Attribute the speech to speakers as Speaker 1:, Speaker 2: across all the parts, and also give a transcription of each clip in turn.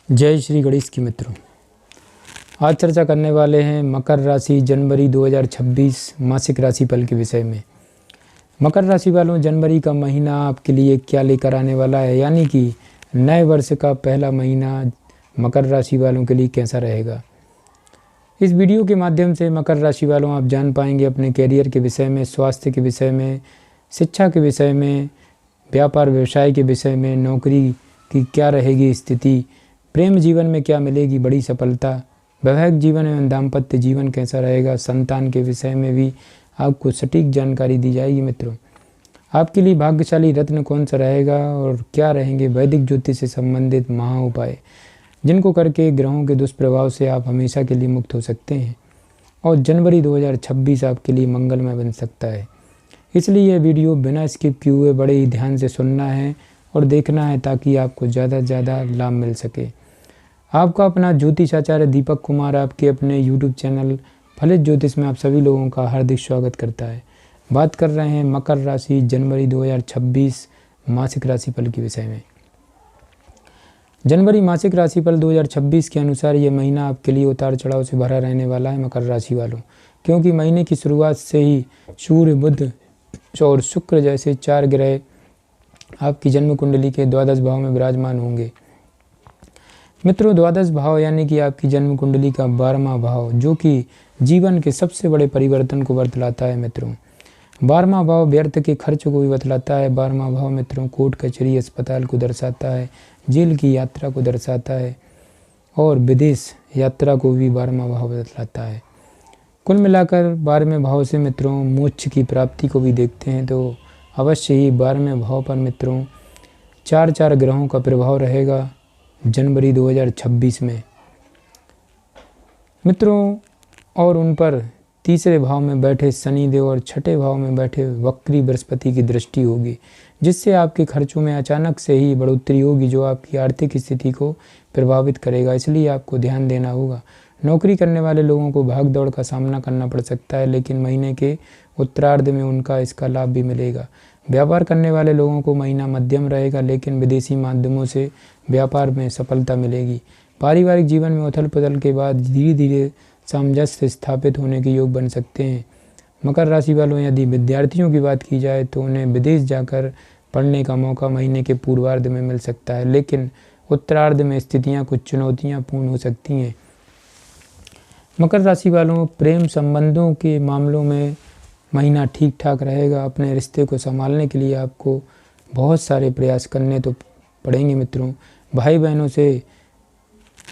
Speaker 1: जय श्री गणेश की मित्रों। आज चर्चा करने वाले हैं मकर राशि जनवरी 2026 मासिक राशिफल के विषय में। मकर राशि वालों, जनवरी का महीना आपके लिए क्या लेकर आने वाला है, यानी कि नए वर्ष का पहला महीना मकर राशि वालों के लिए कैसा रहेगा। इस वीडियो के माध्यम से मकर राशि वालों आप जान पाएंगे अपने कैरियर के विषय में, स्वास्थ्य के विषय में, शिक्षा के विषय में, व्यापार व्यवसाय के विषय में, नौकरी की क्या रहेगी स्थिति, प्रेम जीवन में क्या मिलेगी बड़ी सफलता, वैवाहिक जीवन एवं दाम्पत्य जीवन कैसा रहेगा, संतान के विषय में भी आपको सटीक जानकारी दी जाएगी। मित्रों, आपके लिए भाग्यशाली रत्न कौन सा रहेगा और क्या रहेंगे वैदिक ज्योतिष से संबंधित महा उपाय, जिनको करके ग्रहों के दुष्प्रभाव से आप हमेशा के लिए मुक्त हो सकते हैं और जनवरी 2026 आपके लिए मंगलमय बन सकता है। इसलिए यह वीडियो बिना स्किप किए हुए बड़े ही ध्यान से सुनना है और देखना है ताकि आपको ज़्यादा से ज़्यादा लाभ मिल सके। आपका अपना ज्योतिषाचार्य दीपक कुमार आपके अपने YouTube चैनल फलित ज्योतिष में आप सभी लोगों का हार्दिक स्वागत करता है। बात कर रहे हैं मकर राशि जनवरी 2026 मासिक राशिफल के विषय में। जनवरी मासिक राशिफल 2026 के अनुसार ये महीना आपके लिए उतार चढ़ाव से भरा रहने वाला है मकर राशि वालों, क्योंकि महीने की शुरुआत से ही सूर्य, बुध और शुक्र जैसे 4 ग्रह आपकी जन्म कुंडली के द्वादश भाव में विराजमान होंगे। मित्रों, द्वादश भाव यानी कि आपकी जन्म कुंडली का 12वां भाव, जो कि जीवन के सबसे बड़े परिवर्तन को बतलाता है। मित्रों, 12वां भाव व्यर्थ के खर्च को भी बतलाता है। 12वां भाव मित्रों कोर्ट कचहरी अस्पताल को दर्शाता है, जेल की यात्रा को दर्शाता है और विदेश यात्रा को भी 12वां भाव बतलाता है। कुल मिलाकर 12वें भाव से मित्रों मोक्ष की प्राप्ति को भी देखते हैं तो अवश्य ही 12वें भाव पर मित्रों 4 ग्रहों का प्रभाव रहेगा जनवरी 2026 में मित्रों, और उन पर तीसरे भाव में बैठे शनिदेव और छठे भाव में बैठे वक्री बृहस्पति की दृष्टि होगी, जिससे आपके खर्चों में अचानक से ही बढ़ोतरी होगी, जो आपकी आर्थिक स्थिति को प्रभावित करेगा। इसलिए आपको ध्यान देना होगा। नौकरी करने वाले लोगों को भाग दौड़ का सामना करना पड़ सकता है, लेकिन महीने के उत्तरार्ध में उनका इसका लाभ भी मिलेगा। व्यापार करने वाले लोगों को महीना मध्यम रहेगा, लेकिन विदेशी माध्यमों से व्यापार में सफलता मिलेगी। पारिवारिक जीवन में उथल पुथल के बाद धीरे धीरे सामंजस्य स्थापित होने के योग बन सकते हैं। मकर राशि वालों, यदि विद्यार्थियों की बात की जाए तो उन्हें विदेश जाकर पढ़ने का मौका महीने के पूर्वार्ध में मिल सकता है, लेकिन उत्तरार्ध में स्थितियाँ कुछ चुनौतियाँ पूर्ण हो सकती हैं। मकर राशि वालों, प्रेम संबंधों के मामलों में महीना ठीक ठाक रहेगा। अपने रिश्ते को संभालने के लिए आपको बहुत सारे प्रयास करने तो पड़ेंगे। मित्रों, भाई बहनों से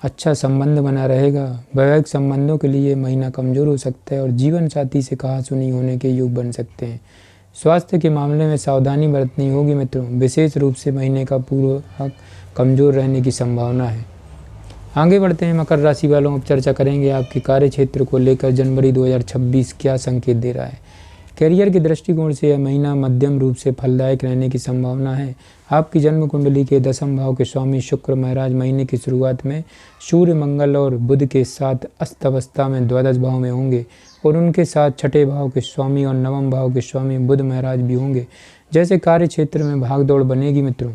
Speaker 1: अच्छा संबंध बना रहेगा। वैवाहिक संबंधों के लिए महीना कमज़ोर हो सकता है और जीवन साथी से कहासुनी होने के योग बन सकते हैं। स्वास्थ्य के मामले में सावधानी बरतनी होगी। मित्रों, विशेष रूप से महीने का पूर्व कमज़ोर रहने की संभावना है। आगे बढ़ते हैं मकर राशि वालों, अब चर्चा करेंगे आपके कार्य क्षेत्र को लेकर जनवरी 2026 क्या संकेत दे रहा है। कैरियर के दृष्टिकोण से यह महीना मध्यम रूप से फलदायक रहने की संभावना है। आपकी जन्म कुंडली के 10वें भाव के स्वामी शुक्र महाराज महीने की शुरुआत में सूर्य, मंगल और बुध के साथ अस्त अवस्था में द्वादश भाव में होंगे और उनके साथ छठे भाव के स्वामी और 9वें भाव के स्वामी बुध महाराज भी होंगे। जैसे कार्य क्षेत्र में भागदौड़ बनेगी। मित्रों,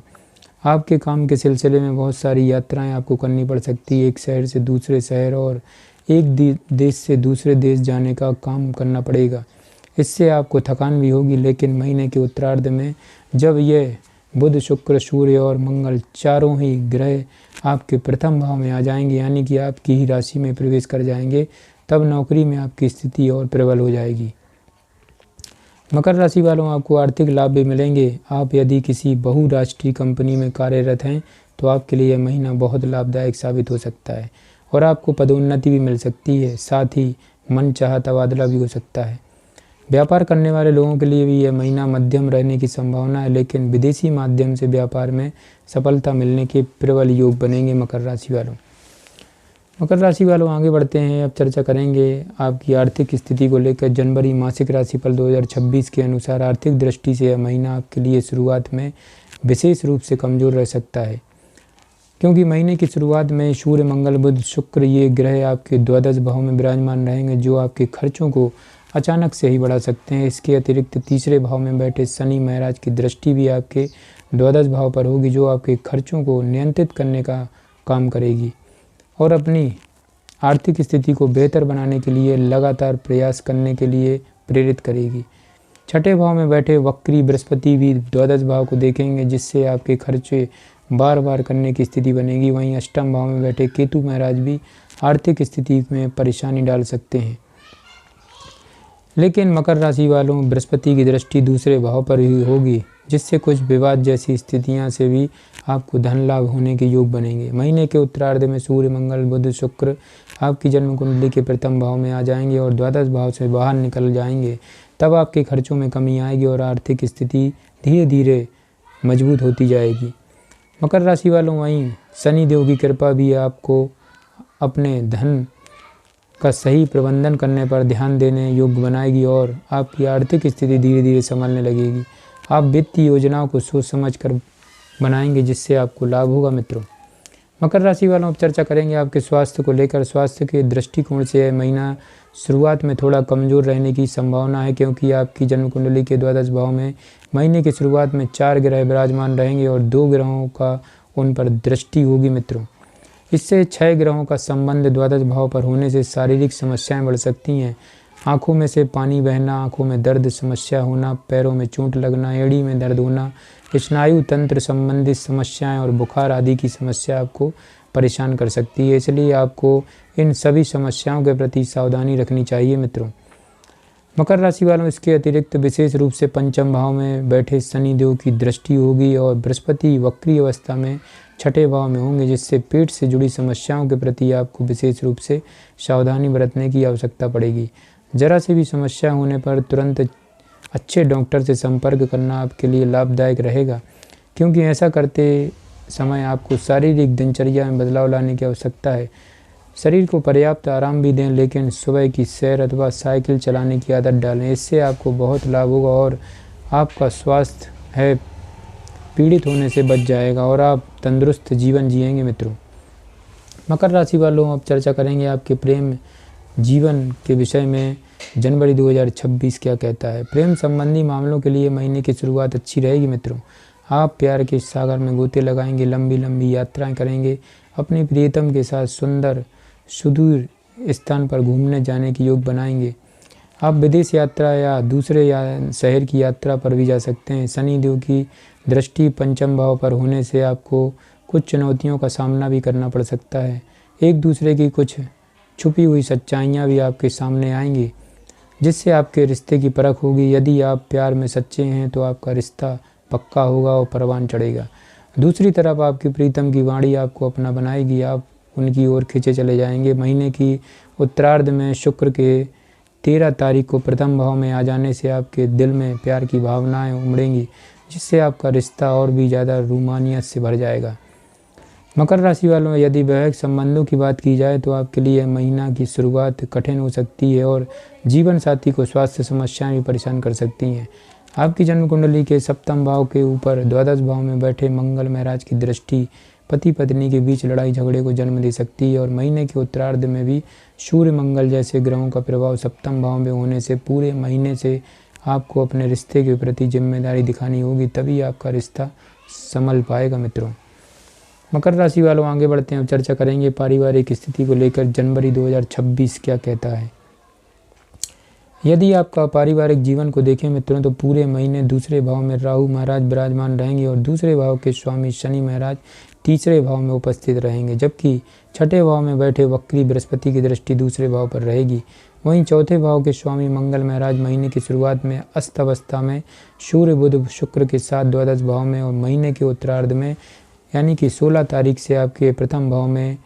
Speaker 1: आपके काम के सिलसिले में बहुत सारी यात्राएं आपको करनी पड़ सकती है। एक शहर से दूसरे शहर और एक देश से दूसरे देश जाने का काम करना पड़ेगा। इससे आपको थकान भी होगी, लेकिन महीने के उत्तरार्ध में जब ये बुध, शुक्र, सूर्य और मंगल चारों ही ग्रह आपके प्रथम भाव में आ जाएंगे, यानी कि आपकी ही राशि में प्रवेश कर जाएंगे, तब नौकरी में आपकी स्थिति और प्रबल हो जाएगी। मकर राशि वालों, आपको आर्थिक लाभ भी मिलेंगे। आप यदि किसी बहुराष्ट्रीय कंपनी में कार्यरत हैं तो आपके लिए यह महीना बहुत लाभदायक साबित हो सकता है और आपको पदोन्नति भी मिल सकती है। साथ ही मनचाहा तबादला भी हो सकता है। व्यापार करने वाले लोगों के लिए भी यह महीना मध्यम रहने की संभावना है, लेकिन विदेशी माध्यम से व्यापार में सफलता मिलने के प्रबल योग बनेंगे। मकर राशि वालों, आगे बढ़ते हैं। अब चर्चा करेंगे आपकी आर्थिक स्थिति को लेकर जनवरी मासिक राशिफल 2026 के अनुसार। आर्थिक दृष्टि से यह महीना आपके लिए शुरुआत में विशेष रूप से कमज़ोर रह सकता है, क्योंकि महीने की शुरुआत में सूर्य, मंगल, बुध, शुक्र ये ग्रह आपके द्वादश भाव में विराजमान रहेंगे, जो आपके खर्चों को अचानक से ही बढ़ा सकते हैं। इसके अतिरिक्त तीसरे भाव में बैठे शनि महाराज की दृष्टि भी आपके द्वादश भाव पर होगी, जो आपके खर्चों को नियंत्रित करने का काम करेगी और अपनी आर्थिक स्थिति को बेहतर बनाने के लिए लगातार प्रयास करने के लिए प्रेरित करेगी। छठे भाव में बैठे वक्री बृहस्पति भी द्वादश भाव को देखेंगे, जिससे आपके खर्चे बार बार करने की स्थिति बनेगी। वहीं अष्टम भाव में बैठे केतु महाराज भी आर्थिक स्थिति में परेशानी डाल सकते हैं। लेकिन मकर राशि वालों, बृहस्पति की दृष्टि दूसरे भाव पर ही होगी, जिससे कुछ विवाद जैसी स्थितियां से भी आपको धन लाभ होने के योग बनेंगे। महीने के उत्तरार्ध में सूर्य, मंगल, बुध, शुक्र आपकी जन्म कुंडली के प्रथम भाव में आ जाएंगे और द्वादश भाव से बाहर निकल जाएंगे। तब आपके खर्चों में कमी आएगी और आर्थिक स्थिति धीरे धीरे मजबूत होती जाएगी। मकर राशि वालों, वहीं शनि देव की कृपा भी आपको अपने धन का सही प्रबंधन करने पर ध्यान देने योग्य बनाएगी और आपकी आर्थिक स्थिति धीरे धीरे संभलने लगेगी। आप वित्तीय योजनाओं को सोच समझ कर बनाएंगे, जिससे आपको लाभ होगा। मित्रों, मकर राशि वालों, अब चर्चा करेंगे आपके स्वास्थ्य को लेकर। स्वास्थ्य के दृष्टिकोण से यह महीना शुरुआत में थोड़ा कमज़ोर रहने की संभावना है, क्योंकि आपकी जन्म कुंडली के द्वादश भाव में महीने की शुरुआत में 4 ग्रह विराजमान रहेंगे और 2 ग्रहों का उन पर दृष्टि होगी। मित्रों, इससे 6 ग्रहों का संबंध द्वादश भाव पर होने से शारीरिक समस्याएं बढ़ सकती हैं। आंखों में से पानी बहना, आंखों में दर्द समस्या होना, पैरों में चोट लगना, एड़ी में दर्द होना, स्नायु तंत्र संबंधित समस्याएं और बुखार आदि की समस्या आपको परेशान कर सकती है। इसलिए आपको इन सभी समस्याओं के प्रति सावधानी रखनी चाहिए। मित्रों, मकर राशि वालों, इसके अतिरिक्त विशेष रूप से पंचम भाव में बैठे शनि देव की दृष्टि होगी और बृहस्पति वक्री अवस्था में छठे भाव में होंगे, जिससे पेट से जुड़ी समस्याओं के प्रति आपको विशेष रूप से सावधानी बरतने की आवश्यकता पड़ेगी। जरा से भी समस्या होने पर तुरंत अच्छे डॉक्टर से संपर्क करना आपके लिए लाभदायक रहेगा, क्योंकि ऐसा करते समय आपको शारीरिक दिनचर्या में बदलाव लाने की आवश्यकता है। शरीर को पर्याप्त आराम भी दें, लेकिन सुबह की सैर अथवा साइकिल चलाने की आदत डालें। इससे आपको बहुत लाभ होगा और आपका स्वास्थ्य है पीड़ित होने से बच जाएगा और आप तंदुरुस्त जीवन जिएंगे। मित्रों, मकर राशि वालों, अब चर्चा करेंगे आपके प्रेम जीवन के विषय में। जनवरी 2026 क्या कहता है। प्रेम संबंधी मामलों के लिए महीने की शुरुआत अच्छी रहेगी। मित्रों, आप प्यार के सागर में गोते लगाएंगे, लंबी लंबी यात्राएं करेंगे, अपनी प्रियतम के साथ सुंदर सुदूर स्थान पर घूमने जाने की योग बनाएंगे। आप विदेश यात्रा या दूसरे शहर की यात्रा पर भी जा सकते हैं। शनि देव की दृष्टि पंचम भाव पर होने से आपको कुछ चुनौतियों का सामना भी करना पड़ सकता है। एक दूसरे की कुछ छुपी हुई सच्चाइयाँ भी आपके सामने आएंगी, जिससे आपके रिश्ते की परख होगी। यदि आप प्यार में सच्चे हैं तो आपका रिश्ता पक्का होगा और परवान चढ़ेगा। दूसरी तरफ आपकी प्रीतम की वाणी आपको अपना बनाएगी, आप उनकी ओर खींचे चले जाएंगे। महीने की उत्तरार्ध में शुक्र के 13 तारीख को प्रथम भाव में आ जाने से आपके दिल में प्यार की भावनाएं उमड़ेंगी, जिससे आपका रिश्ता और भी ज़्यादा रोमानियत से भर जाएगा। मकर राशि वालों, यदि वैवाहिक संबंधों की बात की जाए तो आपके लिए महीना की शुरुआत कठिन हो सकती है और जीवन साथी को स्वास्थ्य समस्याएं भी परेशान कर सकती हैं। आपकी जन्म कुंडली के सप्तम भाव के ऊपर द्वादश भाव में बैठे मंगल महाराज की दृष्टि पति पत्नी के बीच लड़ाई झगड़े को जन्म दे सकती है और महीने के उत्तरार्ध में भी सूर्य मंगल जैसे ग्रहों का प्रभाव सप्तम भाव में होने से पूरे महीने से आपको अपने रिश्ते के प्रति जिम्मेदारी दिखानी होगी, तभी आपका रिश्ता संभल पाएगा। मित्रों, मकर राशि वालों, आगे बढ़ते हैं। अब चर्चा करेंगे पारिवारिक स्थिति को लेकर। जनवरी 2026 क्या कहता है। यदि आपका पारिवारिक जीवन को देखें मित्रों, तो पूरे महीने दूसरे भाव में राहु महाराज विराजमान रहेंगे और दूसरे भाव के स्वामी शनि महाराज तीसरे भाव में उपस्थित रहेंगे, जबकि छठे भाव में बैठे वक्री बृहस्पति की दृष्टि दूसरे भाव पर रहेगी। वहीं चौथे भाव के स्वामी मंगल महाराज महीने की शुरुआत में अस्त अवस्था में सूर्य बुध शुक्र के साथ द्वादश भाव में और महीने के उत्तरार्ध में यानी कि 16 तारीख से आपके प्रथम भाव में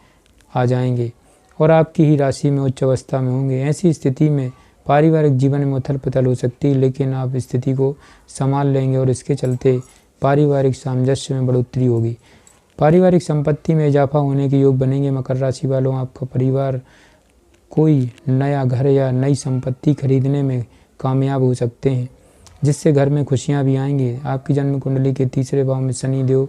Speaker 1: आ जाएंगे और आपकी ही राशि में उच्च अवस्था में होंगे। ऐसी स्थिति में पारिवारिक जीवन में उथल पुथल हो सकती है, लेकिन आप स्थिति को संभाल लेंगे और इसके चलते पारिवारिक सामंजस्य में बढ़ोतरी होगी। पारिवारिक संपत्ति में इजाफा होने के योग बनेंगे। मकर राशि वालों, आपका परिवार कोई नया घर या नई संपत्ति खरीदने में कामयाब हो सकते हैं, जिससे घर में खुशियां भी आएंगी। आपकी जन्म कुंडली के तीसरे भाव में शनि देव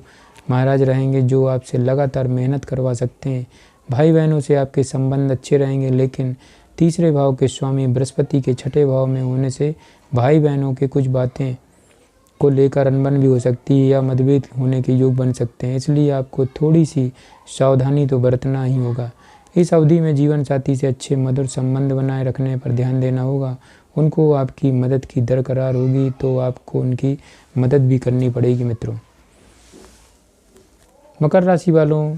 Speaker 1: महाराज रहेंगे, जो आपसे लगातार मेहनत करवा सकते हैं। भाई बहनों से आपके संबंध अच्छे रहेंगे, लेकिन तीसरे भाव के स्वामी बृहस्पति के छठे भाव में होने से भाई बहनों के कुछ बातें को लेकर अनबन भी हो सकती है या मतभेद होने के योग बन सकते हैं, इसलिए आपको थोड़ी सी सावधानी तो बरतना ही होगा। इस अवधि में जीवन साथी से अच्छे मधुर संबंध बनाए रखने पर ध्यान देना होगा। उनको आपकी मदद की दरकार होगी तो आपको उनकी मदद भी करनी पड़ेगी मित्रों। मकर राशि वालों,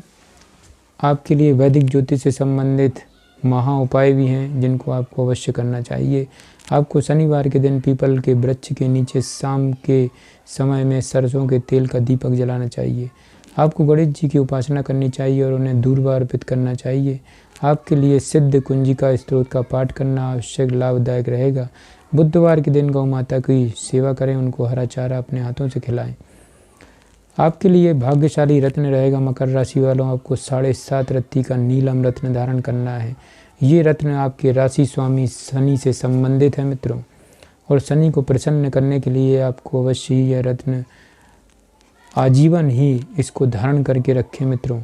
Speaker 1: आपके लिए वैदिक ज्योतिष से संबंधित महा उपाय भी हैं जिनको आपको अवश्य करना चाहिए। आपको शनिवार के दिन पीपल के वृक्ष के नीचे शाम के समय में सरसों के तेल का दीपक जलाना चाहिए। आपको गणेश जी की उपासना करनी चाहिए और उन्हें दूर्वा अर्पित करना चाहिए। आपके लिए सिद्ध कुंजिका स्त्रोत का पाठ करना आवश्यक लाभदायक रहेगा। बुधवार के दिन गौ माता की सेवा करें, उनको हरा चारा अपने हाथों से खिलाएं। आपके लिए भाग्यशाली रत्न रहेगा मकर राशि वालों, आपको 7.5 रत्ती का नीलम रत्न धारण करना है। ये रत्न आपके राशि स्वामी शनि से संबंधित है मित्रों, और शनि को प्रसन्न करने के लिए आपको अवश्य ही यह रत्न आजीवन ही इसको धारण करके रखें मित्रों।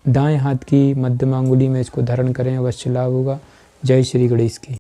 Speaker 1: दाएं हाथ की मध्यमा अंगुली में इसको धारण करें, अवश्य लाभ होगा। जय श्री गणेश की।